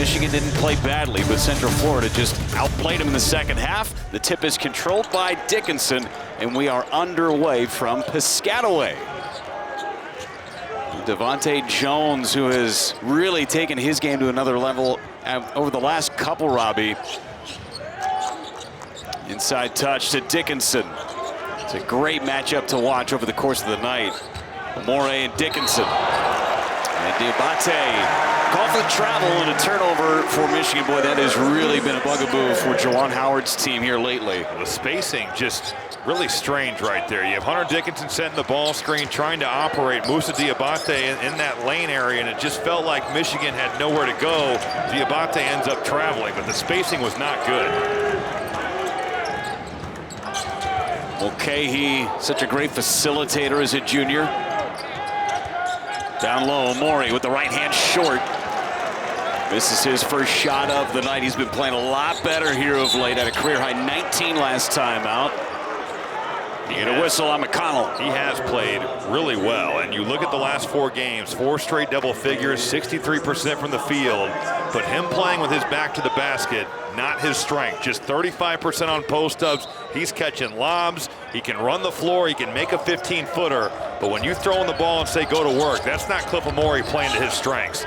Michigan didn't play badly, but Central Florida just outplayed them in the second half. The tip is controlled by Dickinson, and we are underway from Piscataway. Devontae Jones, who has really taken his game to another level over the last couple, Robbie. Inside touch to Dickinson. It's a great matchup to watch over the course of the night. Morey and Dickinson. And Diabate called for travel and a turnover for Michigan. Boy, that has really been a bugaboo for Juwan Howard's team here lately. The spacing just really strange right there. You have Hunter Dickinson setting the ball screen, trying to operate Moussa Diabate in that lane area, and it just felt like Michigan had nowhere to go. Diabate ends up traveling, but the spacing was not good. Mulcahy, such a great facilitator as a junior. Down low, Morey with the right hand short. This is his first shot of the night. He's been playing a lot better here of late. At a career high 19 last time out. And a whistle on McConnell. He has played really well, and you look at the last 4 games, 4 straight double figures, 63% from the field, but him playing with his back to the basket, not his strength, just 35% on post-ups. He's catching lobs, he can run the floor, he can make a 15-footer, but when you throw in the ball and say go to work, that's not Cliff Amore playing to his strengths.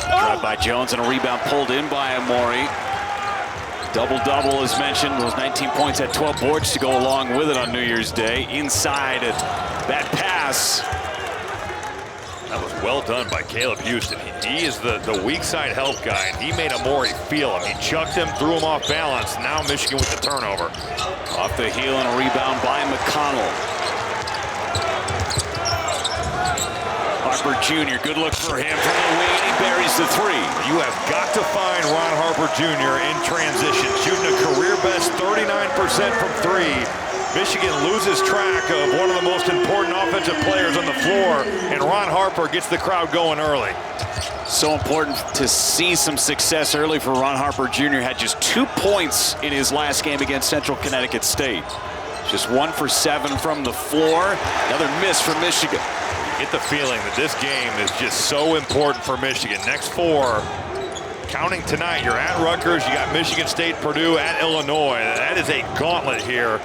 Drive by Jones and a rebound pulled in by Amore. Double-double, as mentioned, those 19 points, had 12 boards to go along with it on New Year's Day. Inside, that pass. That was well done by Caleb Houston. He is the weak side help guy, and he made Amore feel him. He chucked him, threw him off balance. Now Michigan with the turnover. Off the heel and a rebound by McConnell. Harper Jr., good look for him from the wing, and he buries the 3. You have got to find Ron Harper Jr. in transition, shooting a career-best 39% from 3. Michigan loses track of one of the most important offensive players on the floor, and Ron Harper gets the crowd going early. So important to see some success early for Ron Harper Jr. Had just 2 points in his last game against Central Connecticut State. Just 1 for 7 from the floor. Another miss for Michigan. Get the feeling that this game is just so important for Michigan. Next 4, counting tonight, you're at Rutgers, you got Michigan State, Purdue, at Illinois. That is a gauntlet here.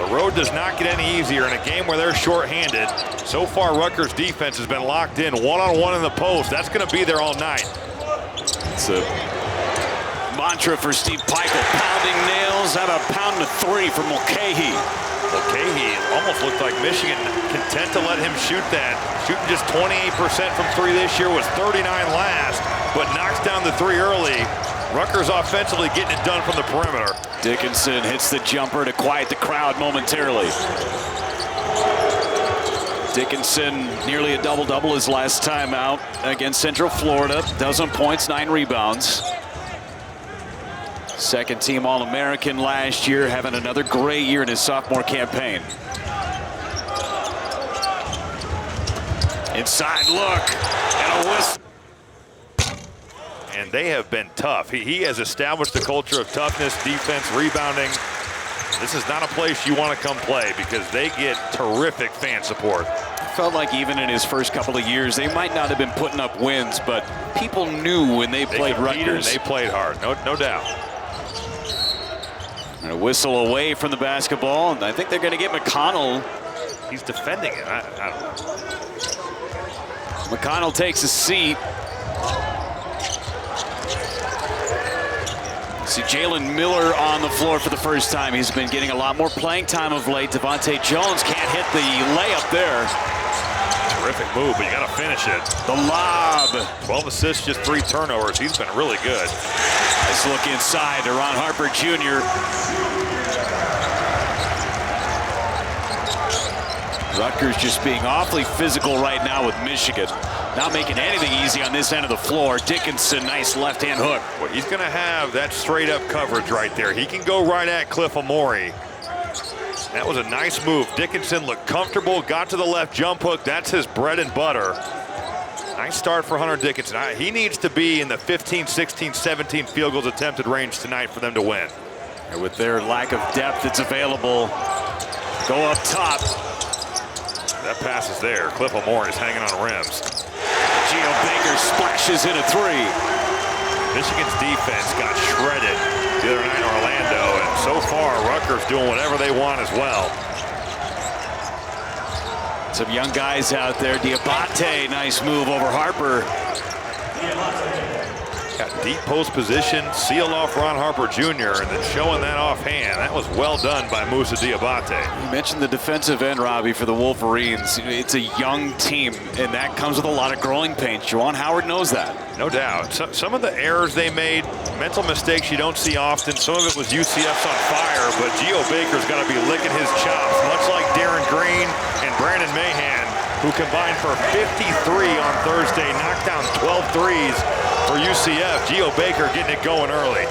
The road does not get any easier in a game where they're shorthanded. So far, Rutgers' defense has been locked in one-on-one in the post. That's going to be there all night. It's a mantra for Steve Peichel. Pounding nails, how about pounding a 3 from Mulcahy? Mulcahy almost looked like Michigan content to let him shoot that. Shooting just 28% from 3 this year, was 39 last, but knocks down the 3 early. Rutgers offensively getting it done from the perimeter. Dickinson hits the jumper to quiet the crowd momentarily. Dickinson nearly a double-double his last time out against Central Florida. 12 points, 9 rebounds. Second team All-American last year, having another great year in his sophomore campaign. Inside look, and a whistle. And they have been tough. He has established a culture of toughness, defense, rebounding. This is not a place you want to come play because they get terrific fan support. Felt like even in his first couple of years, they might not have been putting up wins, but people knew when they played Rutgers. They played hard, no doubt. And a whistle away from the basketball, and I think they're going to get McConnell. He's defending it. I don't know. McConnell takes a seat. See Jalen Miller on the floor for the first time. He's been getting a lot more playing time of late. Devontae Jones can't hit the layup there. Terrific move, but you got to finish it. The lob. 12 assists, just 3 turnovers. He's been really good. Nice look inside to Ron Harper Jr. Rutgers just being awfully physical right now with Michigan. Not making anything easy on this end of the floor. Dickinson, nice left-hand hook. Well, he's going to have that straight-up coverage right there. He can go right at Cliff Amore. That was a nice move. Dickinson looked comfortable, got to the left jump hook. That's his bread and butter. Nice start for Hunter Dickinson. He needs to be in the 15, 16, 17 field goals attempted range tonight for them to win. And with their lack of depth that's available, go up top. That pass is there. Cliff Amore is hanging on rims. Geo Baker splashes in a 3. Michigan's defense got shredded the other night in Orlando, and so far, Rutgers doing whatever they want as well. Some young guys out there. Diabate, nice move over Harper. Got deep post position, seal off Ron Harper Jr., and then showing that offhand. That was well done by Moussa Diabate. You mentioned the defensive end, Robbie, for the Wolverines. It's a young team, and that comes with a lot of growing pains. Juwan Howard knows that. No doubt. Some of the errors they made, mental mistakes you don't see often. Some of it was UCF's on fire, but Geo Baker's got to be licking his chops, much like Darren Green and Brandon Mahan, who combined for 53 on Thursday, knocked down 12 threes for UCF. Geo Baker getting it going early.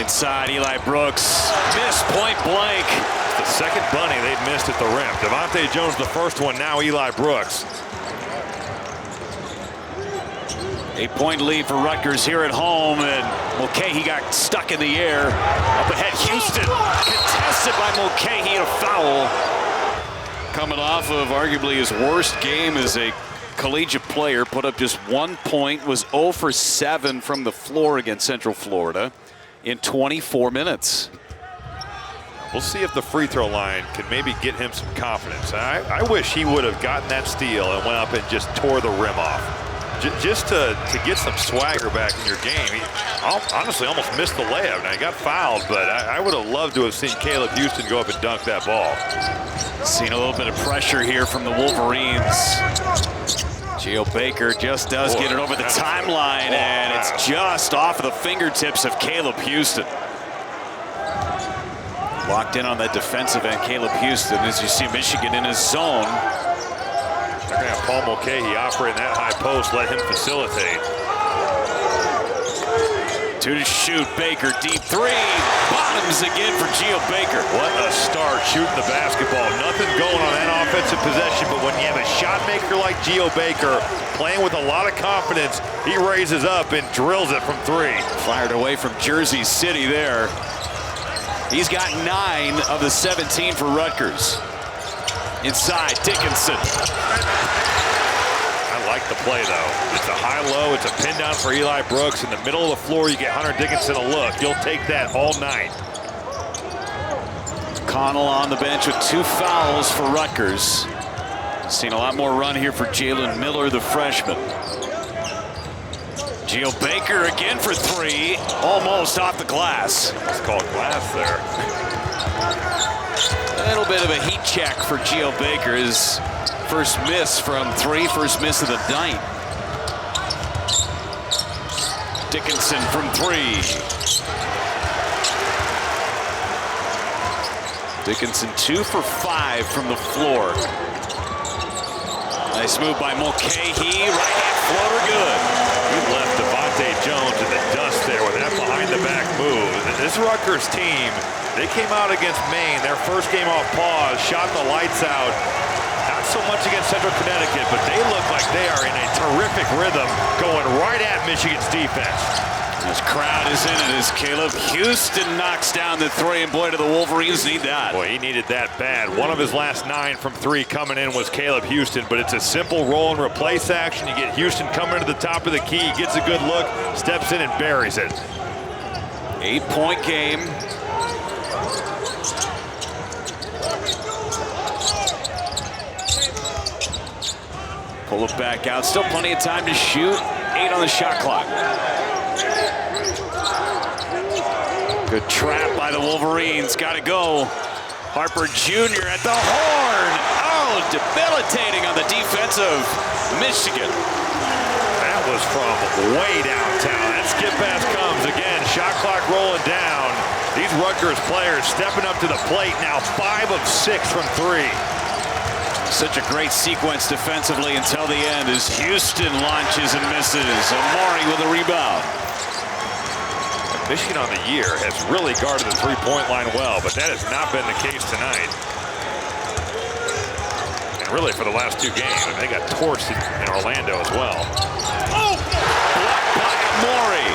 Inside, Eli Brooks missed point blank. It's the second bunny they've missed at the rim. Devontae Jones the first one, now Eli Brooks. 8-point lead for Rutgers here at home, and Mulcahy got stuck in the air. Up ahead, Houston, contested by Mulcahy, a foul. Coming off of arguably his worst game as a collegiate player, put up just 1 point, was 0 for 7 from the floor against Central Florida in 24 minutes. We'll see if the free throw line can maybe get him some confidence. I wish he would have gotten that steal and went up and just tore the rim off. Just to get some swagger back in your game. He honestly almost missed the layup. Now, he got fouled, but I would have loved to have seen Caleb Houston go up and dunk that ball. Seen a little bit of pressure here from the Wolverines. Geo Baker just does get it over the timeline, and it's just off of the fingertips of Caleb Houston. Locked in on that defensive end, Caleb Houston, as you see Michigan in his zone. They're going to have Paul Mulcahy operating that high post, let him facilitate. 2 to shoot, Baker, deep three. Bottoms again for Geo Baker. What a start shooting the basketball. Nothing going on that offensive possession, but when you have a shot maker like Geo Baker playing with a lot of confidence, he raises up and drills it from 3. Fired away from Jersey City there. He's got 9 of the 17 for Rutgers. Inside, Dickinson. I like the play, though. It's a high-low. It's a pin down for Eli Brooks. In the middle of the floor, you get Hunter Dickinson a look. You'll take that all night. Connell on the bench with 2 fouls for Rutgers. Seen a lot more run here for Jalen Miller, the freshman. Geo Baker again for 3. Almost off the glass. It's called glass there. A little bit of a heat check for Geo Baker. His first miss from 3, first miss of the night. Dickinson from 3. Dickinson 2 for 5 from the floor. Nice move by Mulcahy. Right hand floater, good. He left Devontae Jones in the dust there with that behind-the-back move. This Rutgers team, they came out against Maine, their first game off pause, shot the lights out. Not so much against Central Connecticut, but they look like they are in a terrific rhythm going right at Michigan's defense. This crowd is in it as Caleb Houston knocks down the 3, and boy, do the Wolverines need that. Boy, he needed that bad. One of his last 9 from 3 coming in was Caleb Houston, but it's a simple roll and replace action. You get Houston coming to the top of the key, gets a good look, steps in and buries it. 8-point game. Pull it back out. Still plenty of time to shoot. 8 on the shot clock. Good trap by the Wolverines. Got to go. Harper Jr. at the horn. Oh, debilitating on the defensive Michigan. That was from way downtown. That skip pass comes again. Shot clock rolling down. These Rutgers players stepping up to the plate now. 5 of 6 from 3. Such a great sequence defensively until the end as Houston launches and misses. Amari with a rebound. Michigan on the year has really guarded the three-point line well, but that has not been the case tonight. And really for the last 2 games, I mean, they got torched in Orlando as well. Oh! Blocked by Amari.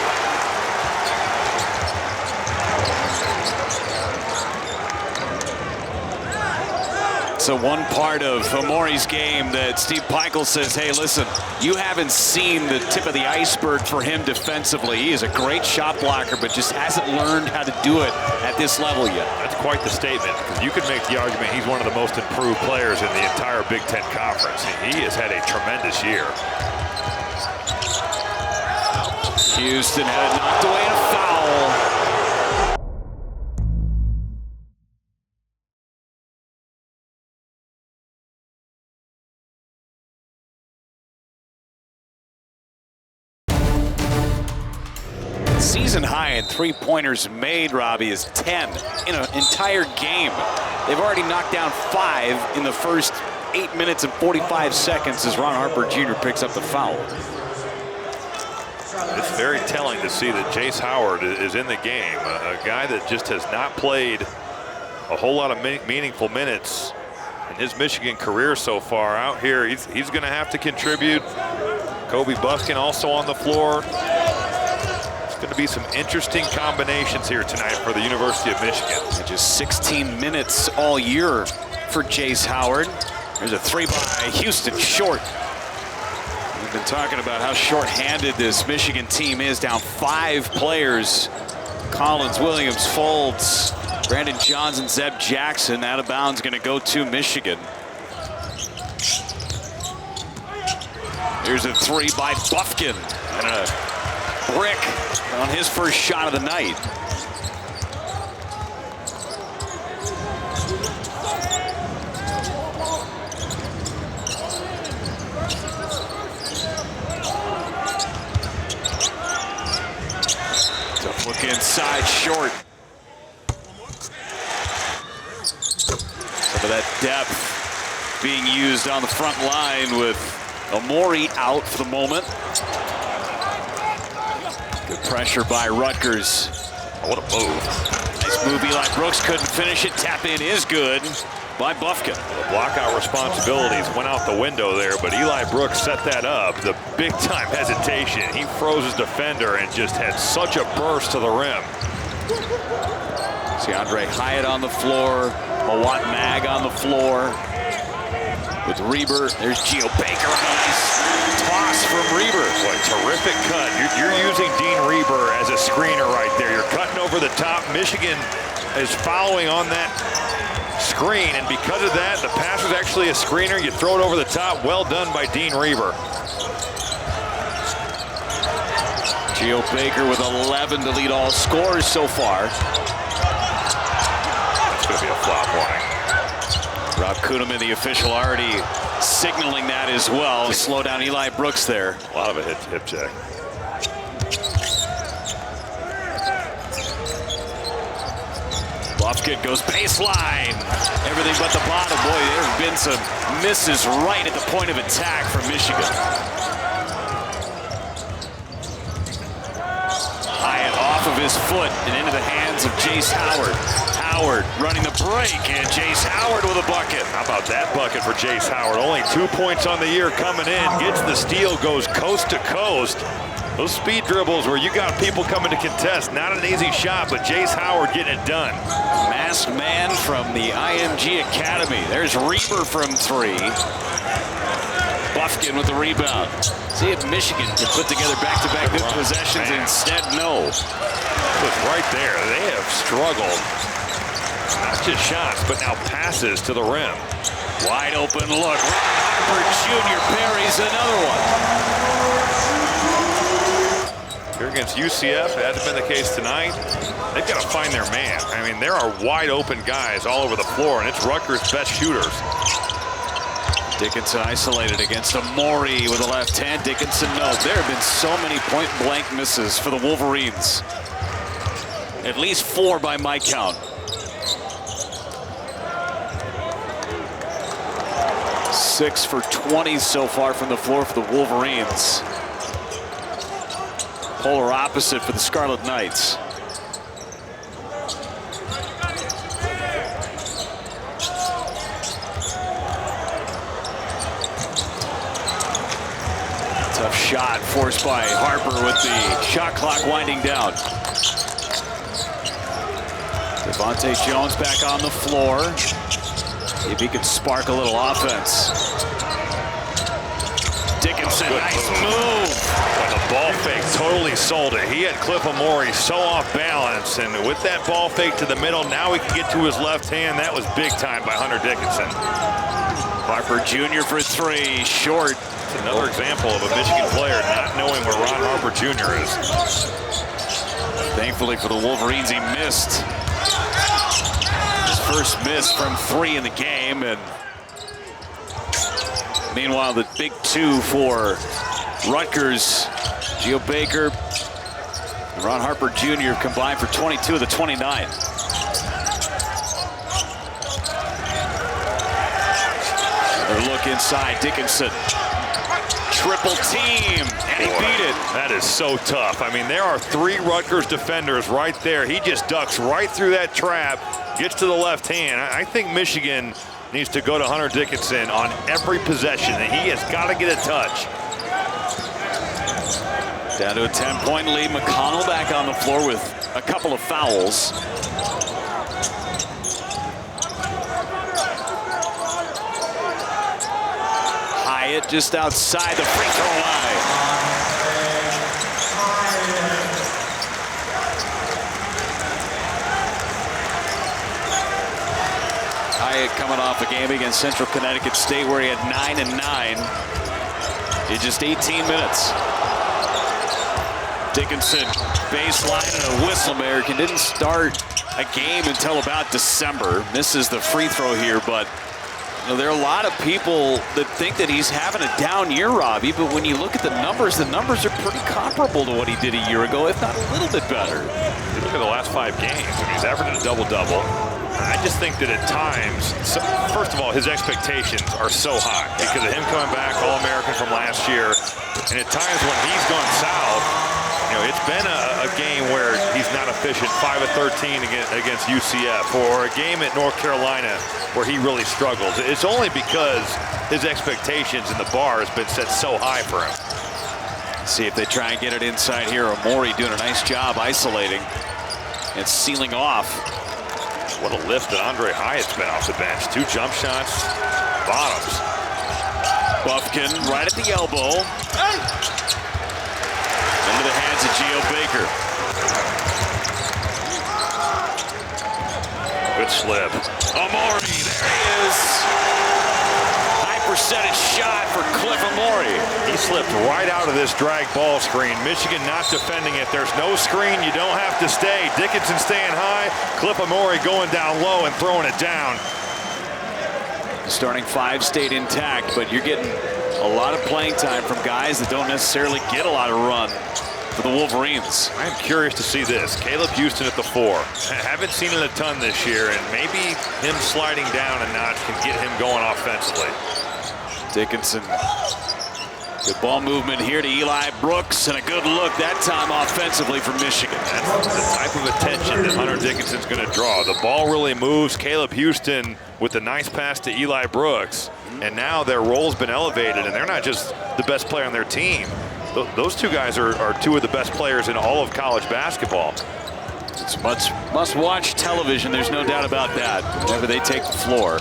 So one part of Amori's game that Steve Peichel says, hey, listen, you haven't seen the tip of the iceberg for him defensively. He is a great shot blocker, but just hasn't learned how to do it at this level yet. That's quite the statement, because you could make the argument he's one of the most improved players in the entire Big Ten Conference. He has had a tremendous year. Houston had it knocked away in a foul. Season high in three-pointers made, Robbie, is 10 in an entire game. They've already knocked down 5 in the first 8 minutes and 45 seconds as Ron Harper Jr. picks up the foul. It's very telling to see that Jace Howard is in the game, a guy that just has not played a whole lot of meaningful minutes in his Michigan career so far. Out here, he's going to have to contribute. Kobe Bufkin also on the floor. Going to be some interesting combinations here tonight for the University of Michigan. And just 16 minutes all year for Jace Howard. There's a 3 by Houston, short. We've been talking about how short-handed this Michigan team is, down 5 players. Collins, Williams, Folds, Brandon Johnson, Zeb Jackson out of bounds, going to go to Michigan. Here's a 3 by Bufkin and a brick on his first shot of the night. Tough look inside, short. Some of that depth being used on the front line with Amori out for the moment. Good pressure by Rutgers. Oh, what a move. Nice move. Eli Brooks couldn't finish it. Tap in is good by Bufkin. The blockout responsibilities went out the window there, but Eli Brooks set that up. The big time hesitation. He froze his defender and just had such a burst to the rim. See Andre Hyatt on the floor. Mawat Mag on the floor. With Reber, there's Geo Baker on a nice toss from Reber. What a terrific cut. You're using Dean Reber as a screener right there. You're cutting over the top. Michigan is following on that screen, and because of that, the pass was actually a screener. You throw it over the top. Well done by Dean Reber. Geo Baker with 11 to lead all scorers so far. That's going to be a flop warning. Rob Kuhneman, the official, already signaling that as well to slow down Eli Brooks there. A lot of a hip check. Bufkin goes baseline. Everything but the bottom. Boy, there have been some misses right at the point of attack from Michigan. Hyatt off of his foot and into the hands of Jace Howard. Howard running the break, and Jace Howard with a bucket. How about that bucket for Jace Howard? Only 2 points on the year coming in. Gets the steal, goes coast to coast. Those speed dribbles where you got people coming to contest. Not an easy shot, but Jace Howard getting it done. Masked man from the IMG Academy. There's Reber from 3. Bufkin with the rebound. See if Michigan can put together back-to-back good possessions. Man. Instead, no. It was right there. They have struggled. Not just shots, but now passes to the rim. Wide open look. Harper Jr. parries another one. Here against UCF, hasn't been the case tonight. They've got to find their man. I mean, there are wide open guys all over the floor, and it's Rutgers' best shooters. Dickinson isolated against Amori with a left hand. Dickinson, no. There have been so many point-blank misses for the Wolverines. At least 4 by my count. 6 for 20 so far from the floor for the Wolverines. Polar opposite for the Scarlet Knights. Tough shot forced by Harper with the shot clock winding down. Devontae Jones back on the floor. If he could spark a little offense. Dickinson, nice move. But the ball fake totally sold it. He had Cliff Amore so off balance, and with that ball fake to the middle, now he can get to his left hand. That was big time by Hunter Dickinson. Harper Jr. for three, short. It's another example of a Michigan player not knowing where Ron Harper Jr. is. Thankfully for the Wolverines, he missed. His first miss from three in the game, and meanwhile, the big two for Rutgers, Geo Baker and Ron Harper Jr. combined for 22 of the 29. Another look inside, Dickinson. Triple team, and he beat it. That is so tough. I mean, there are three Rutgers defenders right there. He just ducks right through that trap, gets to the left hand. I think Michigan needs to go to Hunter Dickinson on every possession, and he has got to get a touch. Down to a 10-point lead. McConnell back on the floor with a couple of fouls. Hyatt just outside the free throw line. Hyatt coming off a game against Central Connecticut State where he had 9 and 9 in just 18 minutes. Dickinson, baseline and a whistle. American didn't start a game until about December. Misses the free throw here, but you know, there are a lot of people that think that he's having a down year, Robbie, but when you look at the numbers are pretty comparable to what he did a year ago, if not a little bit better. You look at the last 5 games, I mean, he's averaging a double-double. I just think that at times, first of all, his expectations are so high because of him coming back All-American from last year. And at times when he's gone south, you know, it's been a game where he's not efficient, 5 of 13 against UCF, or a game at North Carolina where he really struggles. It's only because his expectations and the bar has been set so high for him. See if they try and get it inside here. Amore doing a nice job isolating and sealing off. What a lift that Andre Hyatt's been off the bench. 2 jump shots, bottoms. Buffkin right at the elbow. Into the hands of Geo Baker. Good slip. Amore, there he is. High percentage shot for Cliff Amore. He slipped right out of this drag ball screen. Michigan not defending it. There's no screen. You don't have to stay. Dickinson staying high. Cliff Amore going down low and throwing it down. The starting 5 stayed intact, but you're getting a lot of playing time from guys that don't necessarily get a lot of run for the Wolverines. I'm curious to see this. Caleb Houston at the 4. Haven't seen it a ton this year, and maybe him sliding down a notch can get him going offensively. Dickinson. Good ball movement here to Eli Brooks, and a good look that time offensively for Michigan. That's the type of attention that Hunter Dickinson's going to draw. The ball really moves. Caleb Houston with a nice pass to Eli Brooks, and now their role's been elevated, and they're not just the best player on their team. Those 2 guys are 2 of the best players in all of college basketball. It's must-watch television, there's no doubt about that. Whenever they take the floor.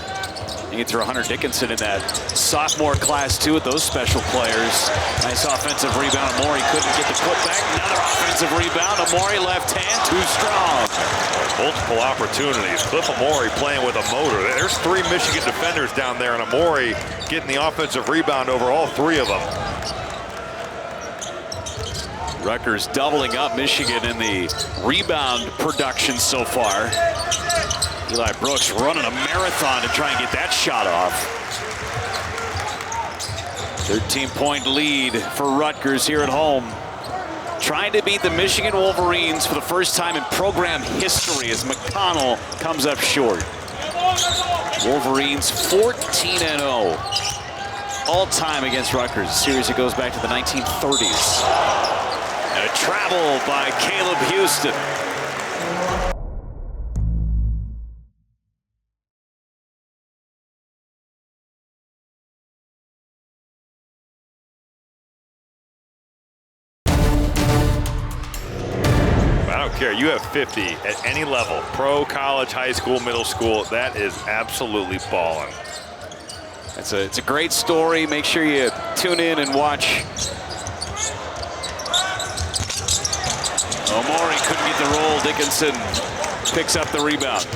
You can throw Hunter Dickinson in that sophomore class, too, with those special players. Nice offensive rebound. Amore couldn't get the putback. Another offensive rebound. Amore left hand, too strong. Multiple opportunities. Cliff Amore playing with a motor. There's 3 Michigan defenders down there, and Amore getting the offensive rebound over all 3 of them. Rutgers doubling up Michigan in the rebound production so far. Eli Brooks running a marathon to try and get that shot off. 13-point lead for Rutgers here at home. Trying to beat the Michigan Wolverines for the first time in program history as McConnell comes up short. Wolverines 14-0 all time against Rutgers. A series that goes back to the 1930s. And a travel by Caleb Houston. I don't care there, you have 50 at any level, pro, college, high school, middle school. That is absolutely balling. It's a great story. Make sure you tune in and watch. Omori couldn't get the roll. Dickinson picks up the rebound.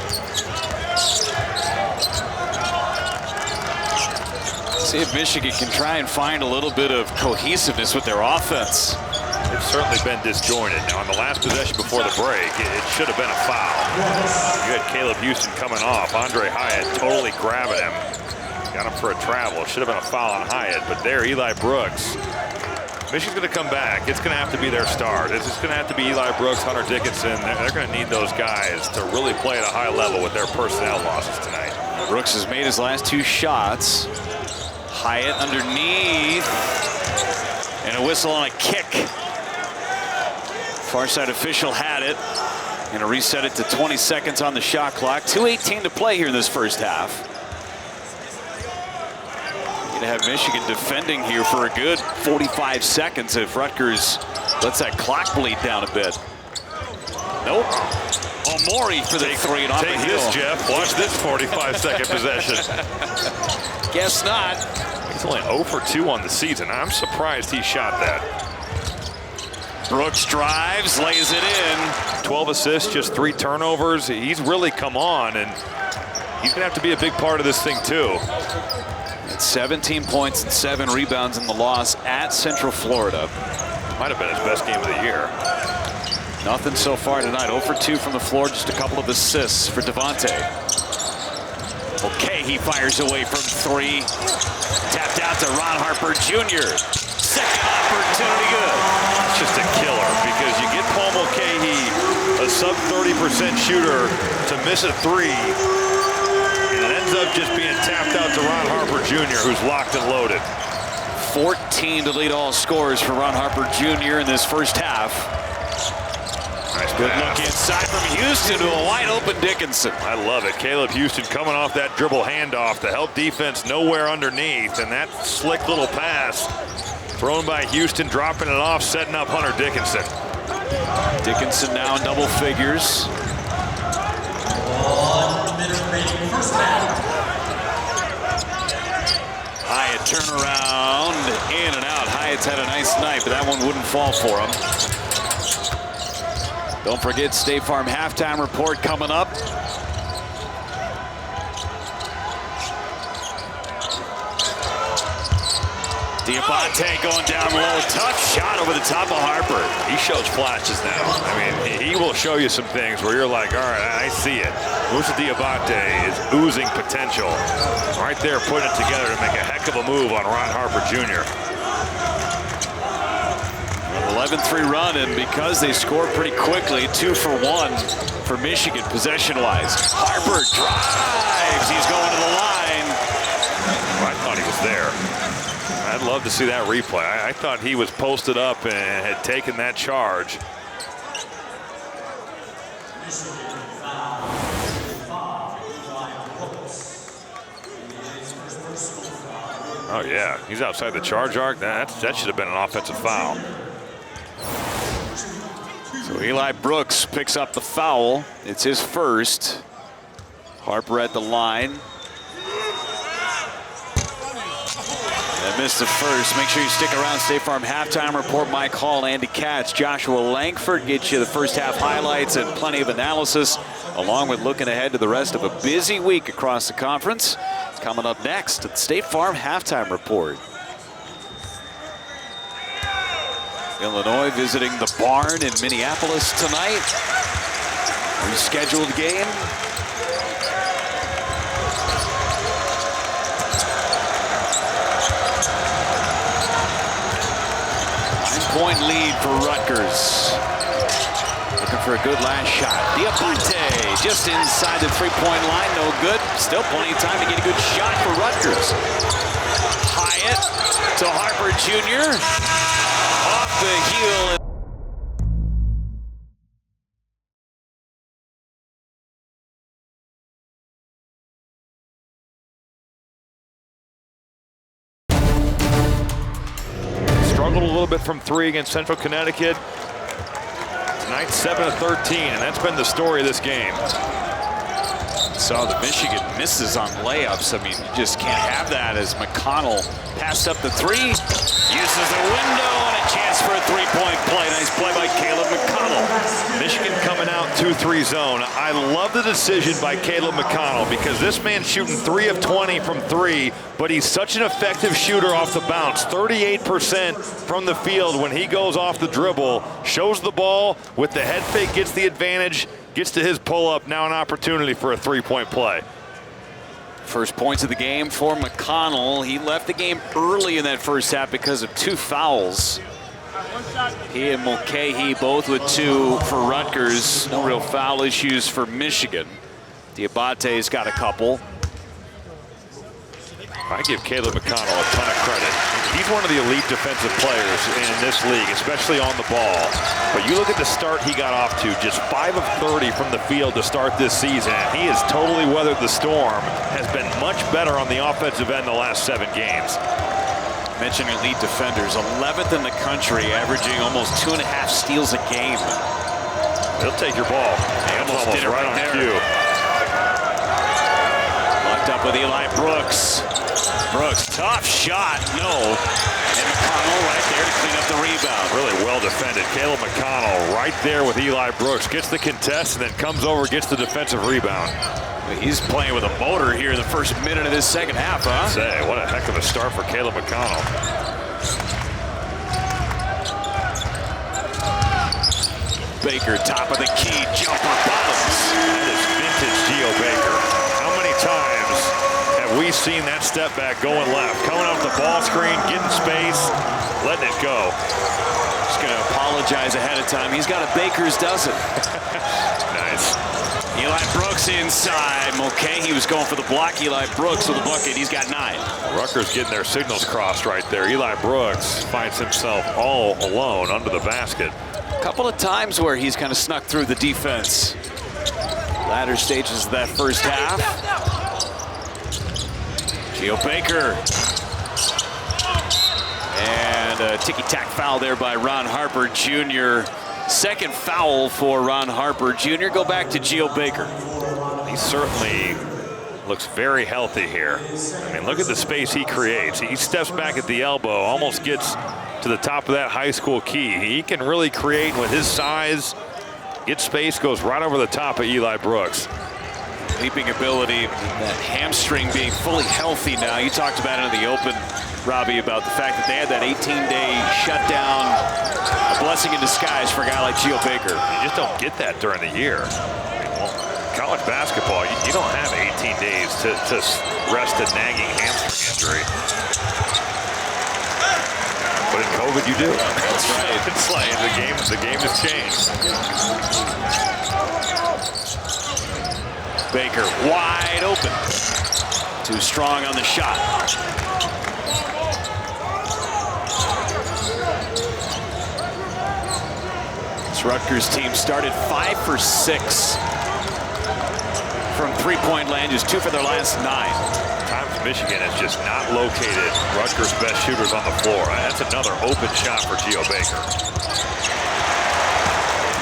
See if Michigan can try and find a little bit of cohesiveness with their offense. They've certainly been disjointed. Now, on the last possession before the break, it should have been a foul. You had Caleb Houston coming off. Andre Hyatt totally grabbing him. Got him for a travel. It should have been a foul on Hyatt, but there, Eli Brooks. Michigan's going to come back. It's going to have to be their start. It's just going to have to be Eli Brooks, Hunter Dickinson. They're going to need those guys to really play at a high level with their personnel losses tonight. Brooks has made his last 2 shots. Hyatt underneath. And a whistle on a kick. Far side official had it. Going to reset it to 20 seconds on the shot clock. 2:18 to play here in this first half. Going to have Michigan defending here for a good 45 seconds if Rutgers lets that clock bleed down a bit. Nope. Omori for the 3 and off the heel. Take this, Jeff. Watch this 45-second possession. Guess not. He's only 0 for 2 on the season. I'm surprised he shot that. Brooks drives, lays it in. 12 assists, just 3 turnovers. He's really come on, and he's going to have to be a big part of this thing, too. It's 17 points and 7 rebounds in the loss at Central Florida. Might have been his best game of the year. Nothing so far tonight. 0 for 2 from the floor, just a couple of assists for Devontae. Okay, he fires away from 3. Tapped out to Ron Harper Jr. Second opportunity good. It's just a killer because you get Paul Mulcahy, a sub 30% shooter, to miss a 3. And it ends up just being tapped out to Ron Harper Jr., who's locked and loaded. 14 to lead all scorers for Ron Harper Jr. in this first half. Nice Good pass. look inside from Houston to a wide open Dickinson. I love it. Caleb Houston coming off that dribble handoff to help defense nowhere underneath. And that slick little pass thrown by Houston, dropping it off, setting up Hunter Dickinson. Dickinson now in double figures. 1 minute remaining first half. Hyatt turnaround, in and out. Hyatt's had a nice night, but that one wouldn't fall for him. Don't forget State Farm halftime report coming up. Diabate going down low. Tough shot over the top of Harper. He shows flashes now. I mean, he will show you some things where you're like, all right, I see it. Moussa Diabate is oozing potential. Right there, putting it together to make a heck of a move on Ron Harper Jr. 11-3 run, and because they score pretty quickly, 2 for 1 for Michigan possession-wise. Harper drives. He's going to the line. I thought he was there. I'd love to see that replay. I thought he was posted up and had taken that charge. Oh, yeah. He's outside the charge arc. That should have been an offensive foul. So Eli Brooks picks up the foul. It's his first. Harper at the line. And missed the first. Make sure you stick around. State Farm halftime report. Mike Hall, Andy Katz, Joshua Langford get you the first half highlights and plenty of analysis, along with looking ahead to the rest of a busy week across the conference. It's coming up next at State Farm halftime report. Illinois visiting the Barn in Minneapolis tonight. Rescheduled game. 9-point lead for Rutgers. Looking for a good last shot. Diabate just inside the 3-point line. No good. Still plenty of time to get a good shot for Rutgers. Hyatt to Harper Jr. Off the heel. Struggled a little bit from 3 against Central Connecticut. tonight, 7 of 13, and that's been the story of this game. Saw the Michigan misses on layups. I mean, you just can't have that as McConnell passed up the three, uses the window, and a chance for a three-point play. Nice play by Caleb McConnell. Michigan coming out 2-3 zone. I love the decision by Caleb McConnell because this man's shooting 3 of 20 from 3, but he's such an effective shooter off the bounce. 38% from the field when he goes off the dribble, shows the ball with the head fake, gets the advantage, gets to his pull-up, now an opportunity for a three-point play. First points of the game for McConnell. He left the game early in that first half because of 2 fouls. He and Mulcahy both with 2 for Rutgers. No real foul issues for Michigan. Diabate's got a couple. I give Caleb McConnell a ton of credit. He's one of the elite defensive players in this league, especially on the ball. But you look at the start he got off to, just 5 of 30 from the field to start this season. And he has totally weathered the storm, has been much better on the offensive end the last 7 games. Mentioned elite defenders, 11th in the country, averaging almost 2.5 steals a game. He'll take your ball. He almost did it right on there. cue. Locked up with Eli Brooks. Brooks, tough shot, no. And McConnell right there to clean up the rebound. Really well defended. Caleb McConnell right there with Eli Brooks. Gets the contest and then comes over, gets the defensive rebound. He's playing with a motor here in the first minute of this second half, huh? Say, what a heck of a start for Caleb McConnell. Baker, top of the key, jumper bottoms. That is vintage Geo Baker. How many times have we seen that step back going left? Coming off the ball screen, getting space, letting it go. Just going to apologize ahead of time. He's got a Baker's dozen. Nice. Eli Brooks inside. Mulcahy was going for the block. Eli Brooks with the bucket. He's got 9. Rutgers getting their signals crossed right there. Eli Brooks finds himself all alone under the basket. A couple of times where he's kind of snuck through the defense. Latter stages of that first half. Geo Baker. And a ticky-tack foul there by Ron Harper Jr. Second foul for Ron Harper Jr. Go back to Geo Baker. He certainly looks very healthy here. I mean, look at the space he creates. He steps back at the elbow, almost gets to the top of that high school key. He can really create with his size, get space, goes right over the top of Eli Brooks. Leaping ability, that hamstring being fully healthy now. You talked about it in the open, Robbie, about the fact that they had that 18-day shutdown. A blessing in disguise for a guy like Geo Baker. You just don't get that during the year. College basketball, you don't have 18 days to rest a nagging hamstring injury. But in COVID, you do. That's right. It's like the game has changed. Baker wide open. Too strong on the shot. This Rutgers team started 5 for 6 from three-point land, just 2 for their last 9. Times Michigan is just not located Rutgers' best shooters on the floor. That's another open shot for Geo Baker.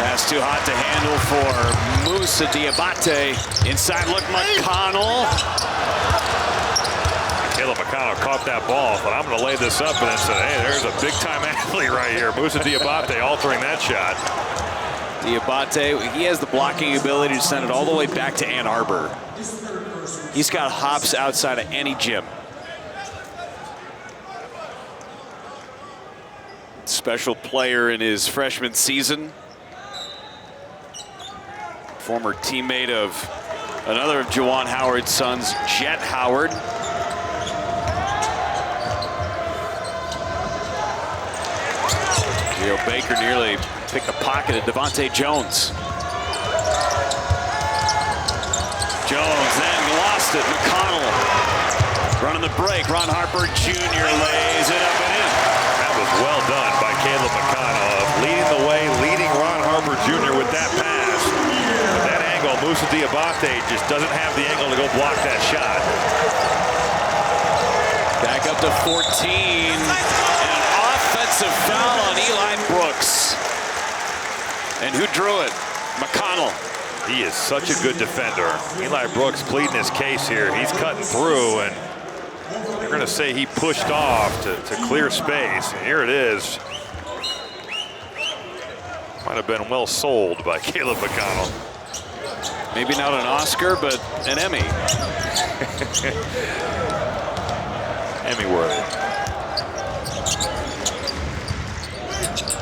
Pass too hot to handle for Moussa Diabate. Inside look, McConnell. Caleb McConnell caught that ball, but I'm going to lay this up and then said, hey, there's a big-time athlete right here. Moussa Diabate altering that shot. Diabate, he has the blocking ability to send it all the way back to Ann Arbor. He's got hops outside of any gym. Special player in his freshman season. Former teammate of another of Juwan Howard's sons, Jet Howard. Geo Baker nearly picked a pocket at Devontae Jones. Jones then lost it. McConnell running the break. Ron Harper Jr. lays it up and in. That was well done by Caleb McConnell, leading the way, leading Ron Harper Jr. with that pass. With that angle, Moussa Diabate just doesn't have the angle to go block that shot. Back up to 14. And an offensive foul on Eli Brooks. And who drew it? McConnell. He is such a good defender. Eli Brooks pleading his case here. He's cutting through, and they're going to say he pushed off to clear space. And here it is. Might have been well sold by Caleb McConnell. Maybe not an Oscar, but an Emmy. Emmy-worthy.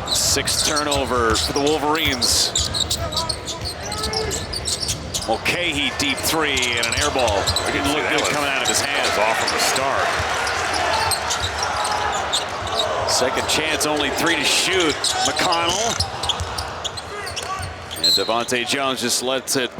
6th turnover for the Wolverines. Mulcahy deep three and an air ball. It didn't look good coming out of his hands. Off from the start. Second chance, only 3 to shoot. McConnell. And Devontae Jones just lets it.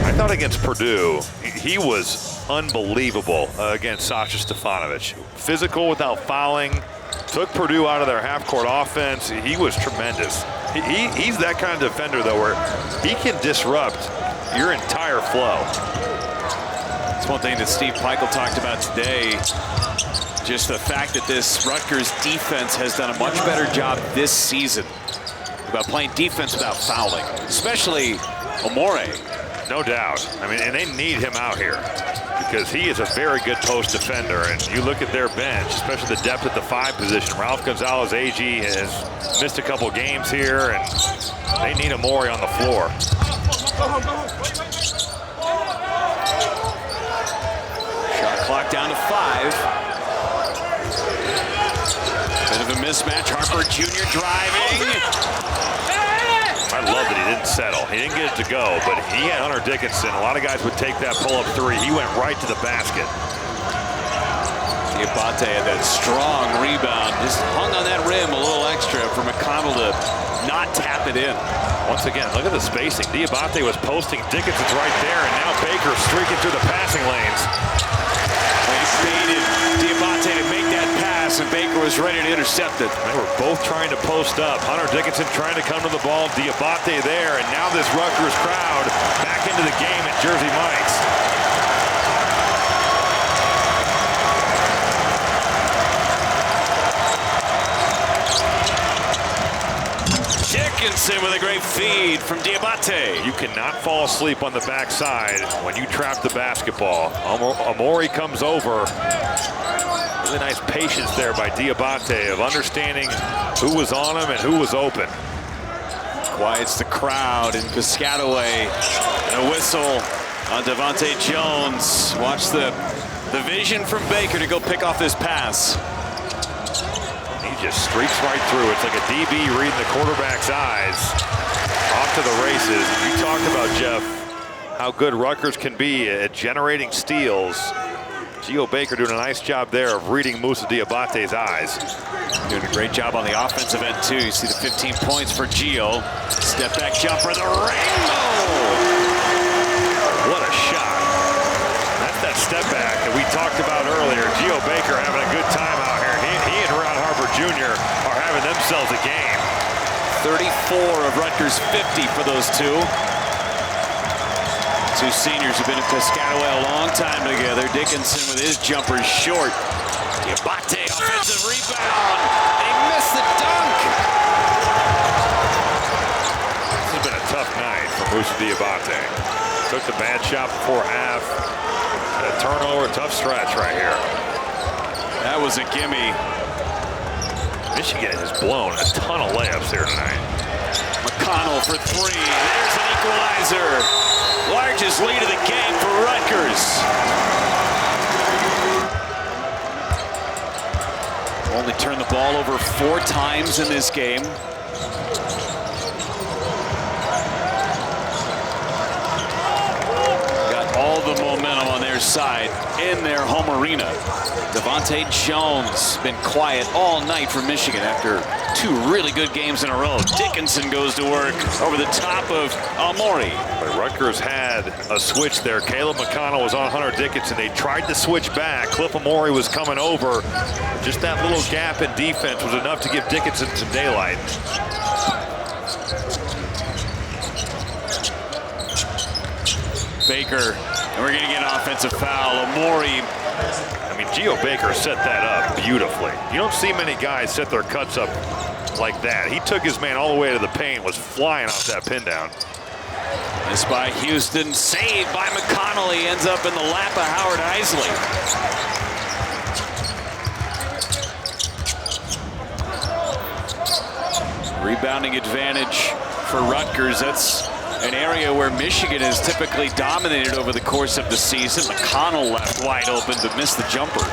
I thought against Purdue, he was unbelievable against Sasha Stefanovic. Physical without fouling, took Purdue out of their half-court offense. He was tremendous. He's that kind of defender, though, where he can disrupt your entire flow. It's one thing that Steve Peichel talked about today. Just the fact that this Rutgers defense has done a much better job this season about playing defense without fouling, especially Amore. No doubt. I mean, and they need him out here because he is a very good post defender. And you look at their bench, especially the depth at the 5 position. Ralph Gonzalez AG has missed a couple games here, and they need Amore on the floor. Shot clock down to 5. Bit of a mismatch. Harper Jr. driving. I love that he didn't settle. He didn't get it to go, but he had Hunter Dickinson. A lot of guys would take that pull-up 3. He went right to the basket. Diabate had that strong rebound. Just hung on that rim a little extra for McConnell to not tap it in. Once again, look at the spacing. Diabate was posting. Dickinson's right there, and now Baker streaking through the passing lanes. They baited Diabate to make that pass, and Baker was ready to intercept it. They were both trying to post up. Hunter Dickinson trying to come to the ball. Diabate there, and now this Rutgers crowd back into the game at Jersey Mike's. Dickinson with a great feed from Diabate. You cannot fall asleep on the backside when you trap the basketball. Amore comes over. Really nice patience there by Diabate of understanding who was on him and who was open. Quiets the crowd in Piscataway. And a whistle on Devontae Jones. Watch the vision from Baker to go pick off this pass. He just streaks right through. It's like a DB reading the quarterback's eyes. Off to the races. You talked about, Jeff, how good Rutgers can be at generating steals. Geo Baker doing a nice job there of reading Moussa Diabate's eyes. Doing a great job on the offensive end, too. You see the 15 points for Geo. Step back jumper, the rainbow! What a shot. That's that step back that we talked about earlier. Geo Baker having a good time out here. He and Ron Harper Jr. are having themselves a game. 34 of Rutgers' 50 for those two. Two seniors have been at Piscataway a long time together. Dickinson with his jumpers short. Diabate, offensive rebound. They missed the dunk. This has been a tough night for Moussa Diabate. Took the bad shot before half. A turnover, tough stretch right here. That was a gimme. Michigan has blown a ton of layups here tonight. McConnell for 3. There's an equalizer. Largest lead of the game for Rutgers. Only turned the ball over 4 times in this game. Got all the momentum on their side in their home arena. Devontae Jones been quiet all night for Michigan after 2 really good games in a row. Dickinson goes to work over the top of Amore. But Rutgers had a switch there. Caleb McConnell was on Hunter Dickinson. They tried to switch back. Cliff Amore was coming over. Just that little gap in defense was enough to give Dickinson some daylight. Baker, and we're going to get an offensive foul. Amori. I mean, Geo Baker set that up beautifully. You don't see many guys set their cuts up like that. He took his man all the way to the paint, was flying off that pin down. This by Houston, saved by McConnell. He ends up in the lap of Howard Isley. Rebounding advantage for Rutgers. That's an area where Michigan has typically dominated over the course of the season. McConnell left wide open but missed the jumper.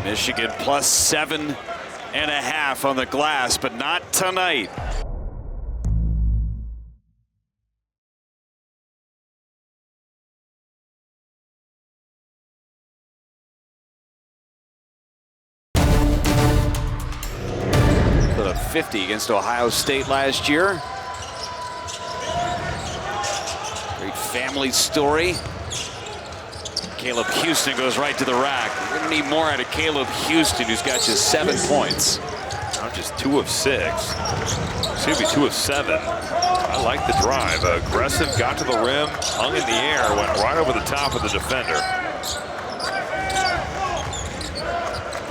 Michigan plus 7.5 on the glass, but not tonight. Put up 50 against Ohio State last year. Great family story. Caleb Houston goes right to the rack. We're going to need more out of Caleb Houston, who's got just 7 points. Not just 2 of 6. It's going to be 2 of 7. I like the drive. Aggressive, got to the rim, hung in the air, went right over the top of the defender.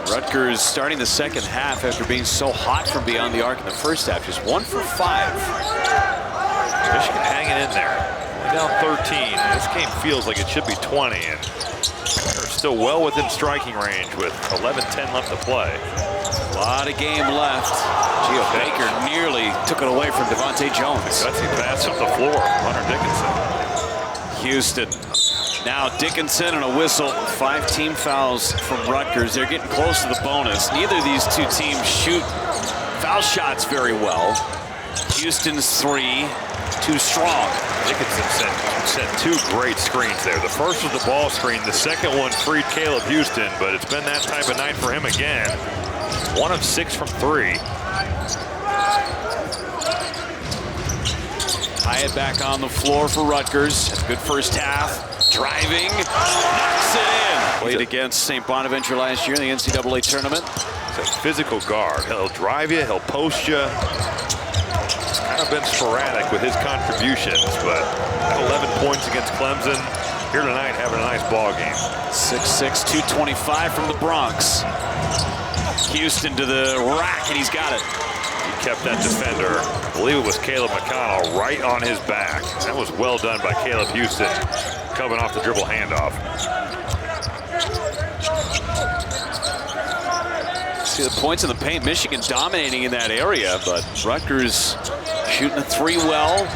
Rutgers starting the second half after being so hot from beyond the arc in the first half. Just 1 for 5. Michigan hanging in there. Down 13. This game feels like it should be 20, and they're still well within striking range with 11:10 left to play. A lot of game left. Geo Baker nearly took it away from Devontae Jones. Gutsy pass up the floor. Hunter Dickinson. Houston. Now Dickinson and a whistle. 5 team fouls from Rutgers. They're getting close to the bonus. Neither of these two teams shoot foul shots very well. Houston's 3, too strong. Dickinson sent 2 great screens there. The first was the ball screen. The second one freed Caleb Houston, but it's been that type of night for him again. 1 of 6 from 3. Hyatt back on the floor for Rutgers. Good first half. Driving, knocks it in. Played against St. Bonaventure last year in the NCAA tournament. He's a physical guard. He'll drive you, he'll post you. It's kind of been sporadic with his contributions, but 11 points against Clemson. Here tonight having a nice ball game. 6'6", 225 from the Bronx. Houston to the rack, and he's got it. He kept that defender, I believe it was Caleb McConnell, right on his back. That was well done by Caleb Houston, coming off the dribble handoff. See the points in the paint. Michigan dominating in that area, but Rutgers shooting the 3 well.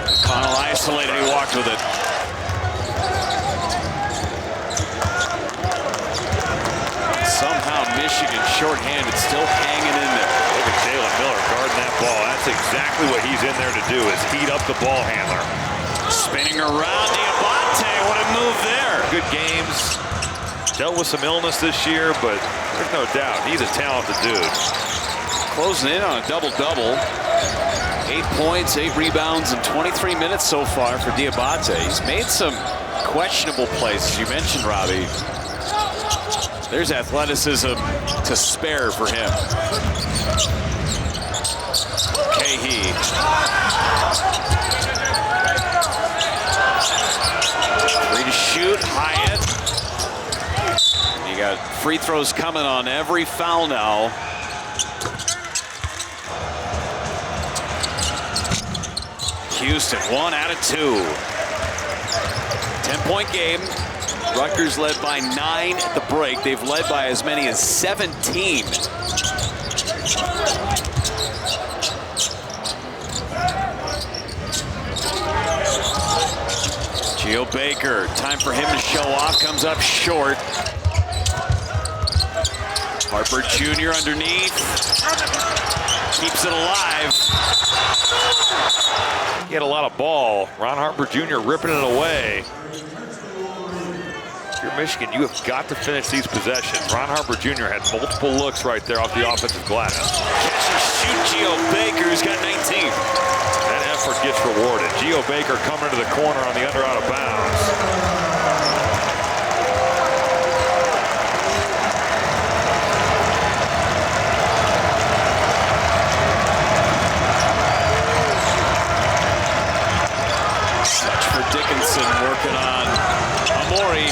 McConnell isolated, he walked with it. Somehow Michigan shorthanded, still hanging in there. Look at Jalen Miller guarding that ball. That's exactly what he's in there to do, is heat up the ball handler. Spinning around, Diabate, what a move there. Good games. Dealt with some illness this year, but there's no doubt he's a talented dude. Closing in on a double-double. 8 points, 8 rebounds in 23 minutes so far for Diabate. He's made some questionable plays, as you mentioned, Robbie. There's athleticism to spare for him. Kahee. Free to shoot, Hyatt. You got free throws coming on every foul now. Houston, 1 out of 2. 10-point game. Rutgers led by 9 at the break. They've led by as many as 17. Geo Baker, time for him to show off, comes up short. Harper Jr. underneath, keeps it alive. He had a lot of ball. Ron Harper Jr. ripping it away. If you're Michigan, you have got to finish these possessions. Ron Harper Jr. had multiple looks right there off the offensive glass. Catch and shoot Geo Baker, who's got 19. That effort gets rewarded. Geo Baker coming to the corner on the under out of bounds. Working on Amori.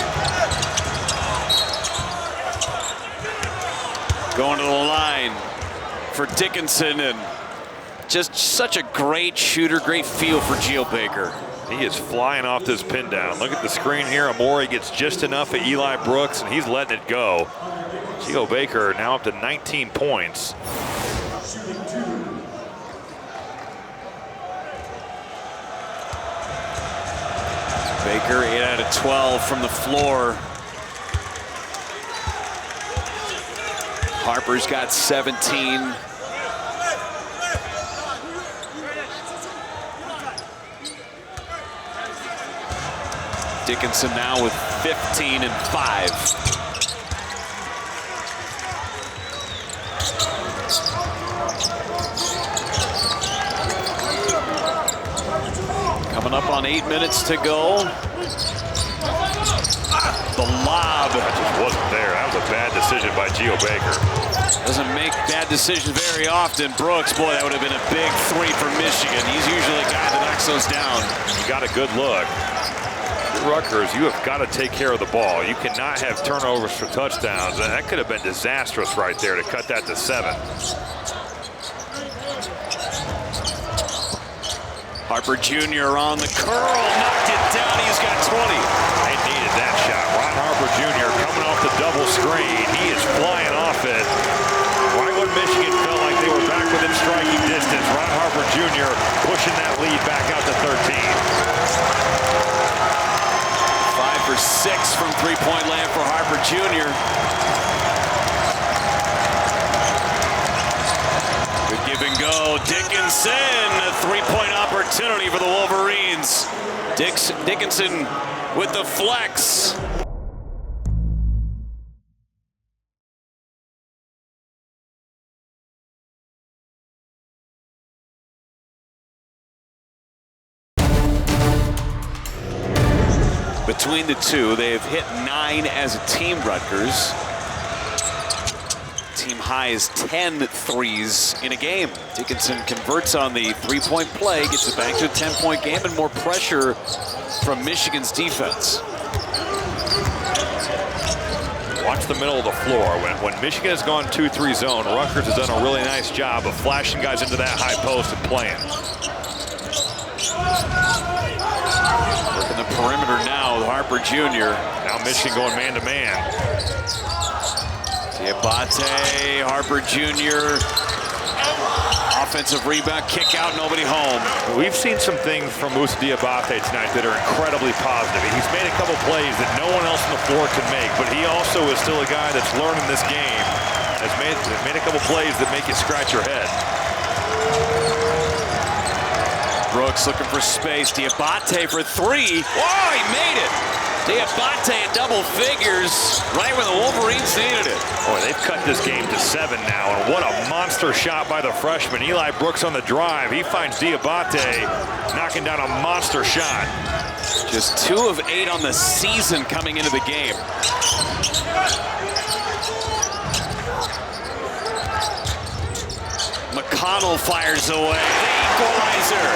Going to the line for Dickinson, and just such a great shooter, great feel for Geo Baker. He is flying off this pin down. Look at the screen here. Amori gets just enough at Eli Brooks, and he's letting it go. Geo Baker now up to 19 points. Baker 8 out of 12 from the floor. Harper's got 17. Dickinson now with 15 and 5. Coming up on 8 minutes to go. The lob. That just wasn't there. That was a bad decision by Geo Baker. Doesn't make bad decisions very often. Brooks, boy, that would have been a big three for Michigan. He's usually a guy that knocks those down. He got a good look. Rutgers, you have got to take care of the ball. You cannot have turnovers for touchdowns. That could have been disastrous right there to cut that to 7. Harper Jr. on the curl, knocked it down. He's got 20. They needed that shot. Ron Harper Jr. coming off the double screen. He is flying off it. Right when Michigan felt like they were back within striking distance, Ron Harper Jr. pushing that lead back out to 13. 5 for 6 from three-point land for Harper Jr. Good give and go. Dickinson, a three-point opportunity for the Wolverines. Dickinson with the flex. Between the two, they have hit 9 as a team, Rutgers. Team high is 10 threes in a game. Dickinson converts on the three-point play, gets it back to a 10-point game, and more pressure from Michigan's defense. Watch the middle of the floor. When Michigan has gone 2-3 zone, Rutgers has done a really nice job of flashing guys into that high post and playing. Working the perimeter now with Harper Jr. Now Michigan going man-to-man. Diabate, Harper Jr. Offensive rebound, kick out, nobody home. We've seen some things from Moussa Diabate tonight that are incredibly positive. He's made a couple plays that no one else on the floor can make, but he also is still a guy that's learning this game. Has made a couple plays that make you scratch your head. Brooks looking for space. Diabate for 3. Whoa, he made it. Diabate in double figures right when the Wolverines needed it. Boy, they've cut this game to 7 now, and what a monster shot by the freshman. Eli Brooks on the drive. He finds Diabate knocking down a monster shot. Just 2 of 8 on the season coming into the game. McConnell fires away. The equalizer.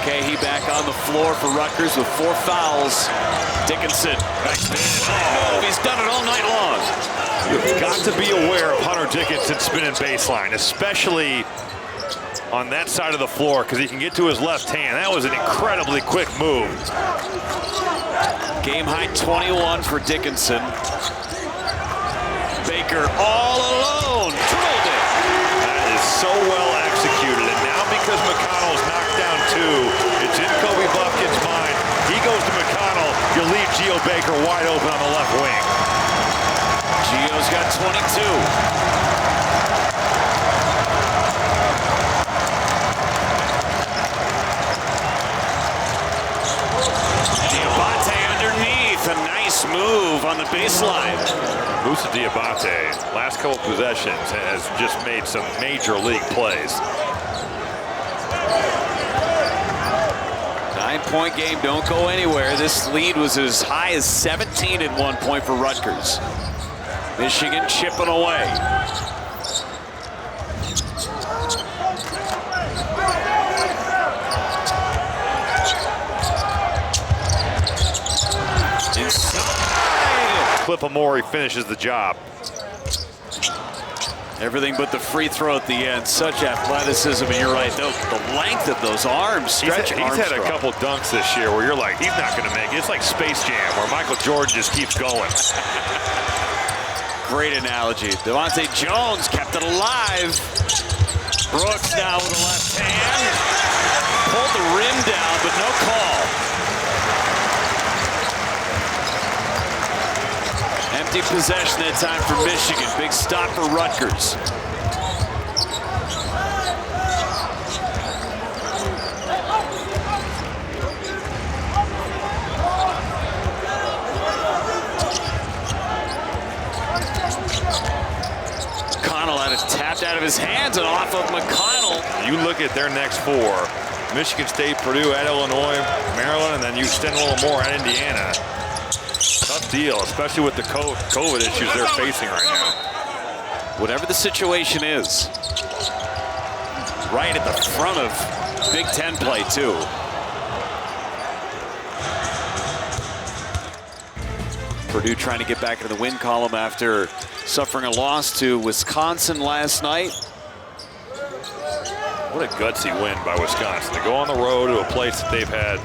Okay, he back on the floor for Rutgers with 4 fouls. Dickinson. Nice move. He's done it all night long. You've got to be aware of Hunter Dickinson spinning baseline, especially on that side of the floor, because he can get to his left hand. That was an incredibly quick move. Game high 21 for Dickinson. Baker all alone. Drilled it. That is so well executed. And now because McConnell's knocked down 2, it's in Kobe Buffkin's mind. He goes to McConnell. You leave Geo Baker wide open on the left wing. Geo's got 22. Diabate underneath. A nice move on the baseline. Moussa Diabate, last couple possessions, has just made some major league plays. 9-point game, don't go anywhere. This lead was as high as 17 at one point for Rutgers. Michigan chipping away. Cliff Amore finishes the job. Everything but the free throw at the end. Such athleticism, and you're right, the length of those arms. He's had a couple dunks this year where you're like, he's not going to make it. It's like Space Jam, where Michael Jordan just keeps going. Great analogy. Devontae Jones kept it alive. Brooks now with the left hand. Pulled the rim down, but no call. Empty possession that time for Michigan. Big stop for Rutgers. McConnell had it tapped out of his hands and off of McConnell. You look at their next four. Michigan State, Purdue, at Illinois, Maryland, and then you extend a little more at Indiana. Tough deal, especially with the COVID issues they're facing right now. Whatever the situation is, right at the front of Big Ten play, too. Purdue trying to get back into the win column after suffering a loss to Wisconsin last night. What a gutsy win by Wisconsin. To go on the road to a place that they've had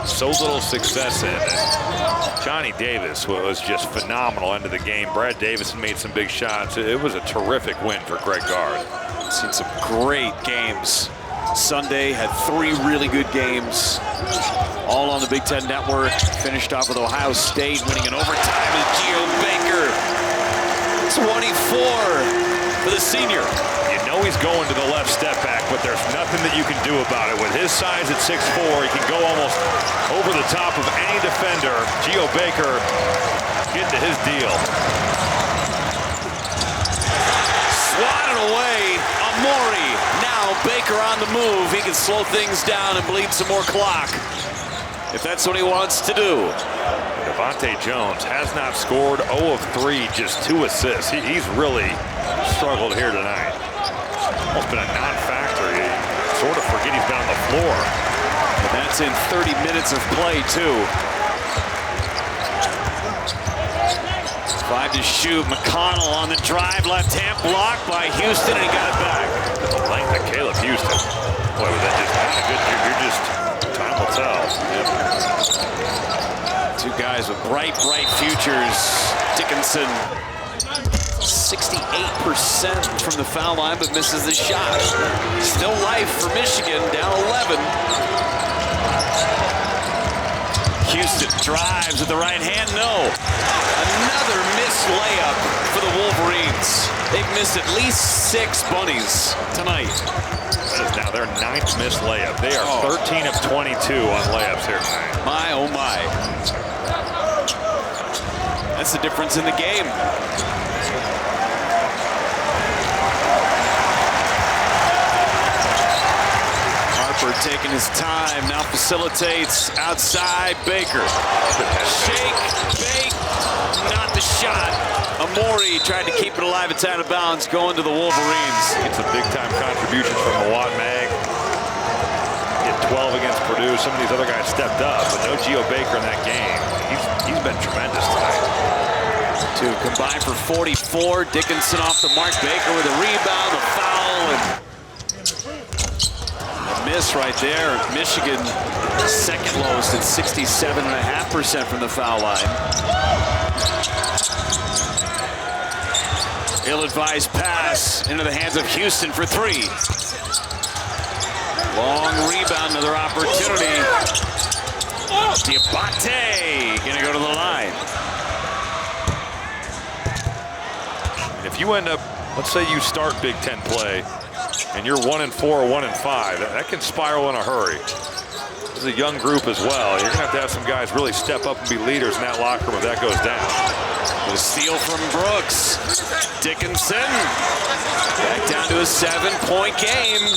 so little success in. And Johnny Davis was just phenomenal end of the game. Brad Davison made some big shots. It was a terrific win for Greg Gard. Seen some great games. Sunday had 3 really good games, all on the Big Ten Network. Finished off with Ohio State winning in overtime with Geo Baker. 24 for the senior. You know he's going to the left step back, but there's nothing that you can do about it. With his size at 6'4", he can go almost over the top of any defender. Geo Baker getting to his deal. Swatted away. Amore. Now Baker on the move. He can slow things down and bleed some more clock, if that's what he wants to do. Devontae Jones has not scored. 0 of 3, just 2 assists. He's really struggled here tonight. Almost been a non-factor. You sort of forget he's been on the floor. And that's in 30 minutes of play, too. 5 to shoot. McConnell on the drive. Left hand blocked by Houston, and he got it back. The length of Caleb Houston. Boy, was that just not a good year. You're just, time will tell. Yep. 2 guys with bright futures. Dickinson, 68% from the foul line, but misses the shot. Still life for Michigan, down 11. Houston drives with the right hand, no. Another missed layup for the Wolverines. They've missed at least 6 bunnies tonight. That is now their 9th missed layup. They are 13 of 22 on layups here tonight. My, oh my. That's the difference in the game. Harper taking his time, now facilitates outside Baker. Shake, bake, not the shot. Amore tried to keep it alive. It's out of bounds, going to the Wolverines. It's a big-time contribution from Mawot Mag. He had 12 against Purdue. Some of these other guys stepped up, but no Geo Baker in that game. He's been tremendous tonight. To combine for 44. Dickinson off the mark. Baker with a rebound, a foul, and a miss right there. Michigan second lowest at 67.5% from the foul line. Ill-advised pass into the hands of Houston for 3. Long rebound, another opportunity. Diabate gonna go to the line. If you end up, let's say you start Big Ten play, and you're 1-4 or 1-5, that can spiral in a hurry. This is a young group as well. You're gonna have to have some guys really step up and be leaders in that locker room if that goes down. The steal from Brooks. Dickinson back down to a 7-point game.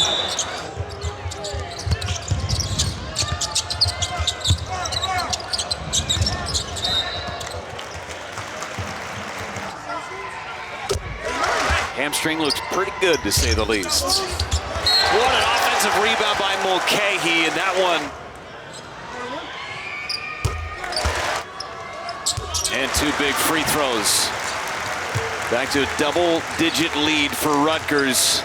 Hamstring looks pretty good, to say the least. What an offensive rebound by Mulcahy, and that one And 2 big free throws. Back to a double-digit lead for Rutgers.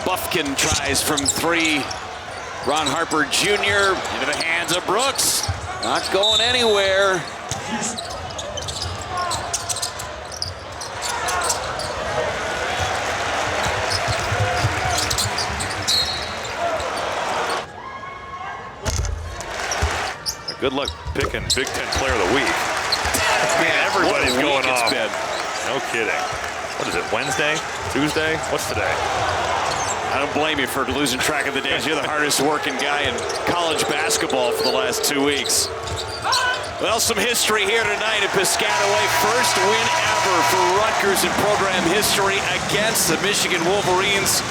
Buffkin tries from 3. Ron Harper Jr. into the hands of Brooks. Not going anywhere. Good luck picking Big Ten Player of the Week. Man, everybody's going off. No kidding. What is it, Wednesday? Tuesday? What's today? I don't blame you for losing track of the days. You're the hardest working guy in college basketball for the last 2 weeks. Well, some history here tonight at Piscataway. First win ever for Rutgers in program history against the Michigan Wolverines.